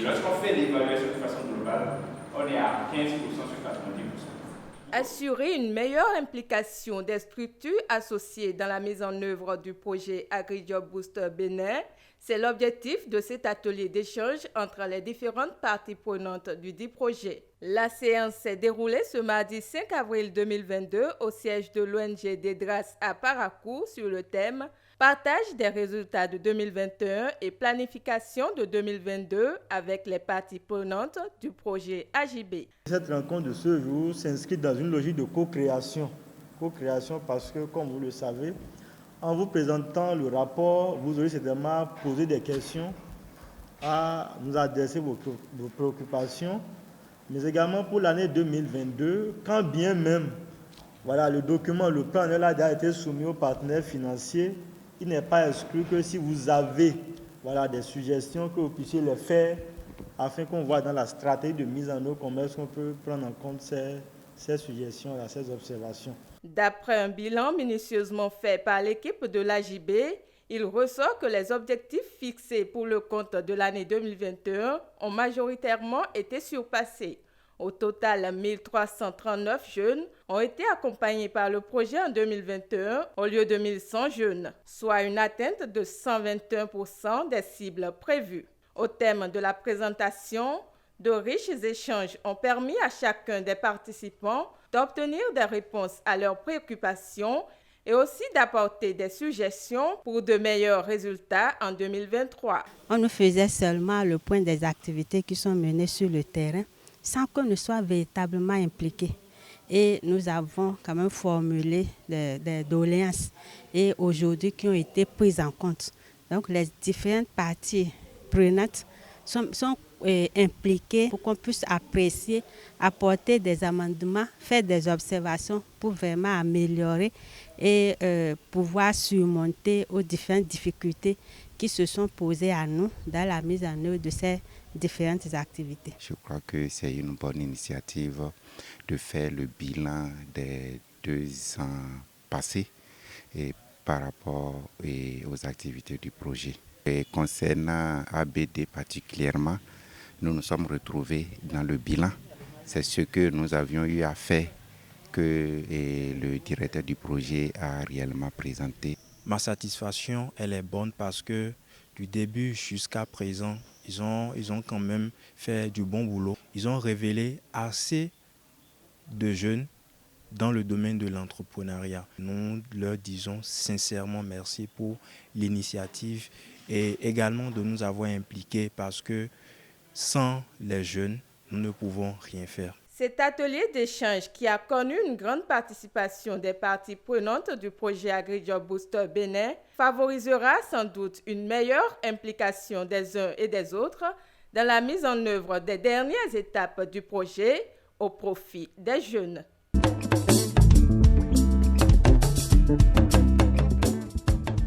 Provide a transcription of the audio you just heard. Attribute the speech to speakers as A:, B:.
A: lorsqu'on fait l'évaluation de façon globale, on est à 15% sur 90%.
B: Assurer une meilleure implication des structures associées dans la mise en œuvre du projet AgriJob Booster Bénin, c'est l'objectif de cet atelier d'échange entre les différentes parties prenantes du dit projet. La séance s'est déroulée ce mardi 5 avril 2022 au siège de l'ONG DEDRAS à Paracourt sur le thème Partage des résultats de 2021 et planification de 2022 avec les parties prenantes du projet AJB.
C: Cette rencontre de ce jour s'inscrit dans une logique de co-création. Co-création parce que, comme vous le savez, en vous présentant le rapport, vous aurez certainement posé des questions, à nous adresser vos préoccupations, mais également pour l'année 2022, quand bien même le document, le plan annuel a déjà été soumis aux partenaires financiers, il n'est pas exclu que si vous avez des suggestions, que vous puissiez les faire afin qu'on voit dans la stratégie de mise en œuvre comment est-ce qu'on peut prendre en compte ces suggestions, ces observations.
B: D'après un bilan minutieusement fait par l'équipe de l'AJB, il ressort que les objectifs fixés pour le compte de l'année 2021 ont majoritairement été surpassés. Au total, 1339 jeunes ont été accompagnés par le projet en 2021 au lieu de 1100 jeunes, soit une atteinte de 121% des cibles prévues. Au thème de la présentation, de riches échanges ont permis à chacun des participants d'obtenir des réponses à leurs préoccupations et aussi d'apporter des suggestions pour de meilleurs résultats en 2023.
D: On nous faisait seulement le point des activités qui sont menées sur le terrain sans qu'on ne soit véritablement impliqué. Et nous avons quand même formulé des doléances et aujourd'hui qui ont été prises en compte. Donc les différentes parties prenantes sont impliquées pour qu'on puisse apprécier, apporter des amendements, faire des observations pour vraiment améliorer et pouvoir surmonter aux différentes difficultés qui se sont posées à nous dans la mise en œuvre de ces différentes activités.
E: Je crois que c'est une bonne initiative de faire le bilan des 2 ans passés et par rapport aux activités du projet. Et concernant ABD particulièrement, nous nous sommes retrouvés dans le bilan. C'est ce que nous avions eu à faire que le directeur du projet a réellement présenté.
F: Ma satisfaction, elle est bonne parce que du début jusqu'à présent, ils ont quand même fait du bon boulot. Ils ont révélé assez de jeunes dans le domaine de l'entrepreneuriat. Nous leur disons sincèrement merci pour l'initiative et également de nous avoir impliqués parce que sans les jeunes, nous ne pouvons rien faire.
B: Cet atelier d'échange qui a connu une grande participation des parties prenantes du projet AgriJob Booster Bénin favorisera sans doute une meilleure implication des uns et des autres dans la mise en œuvre des dernières étapes du projet au profit des jeunes.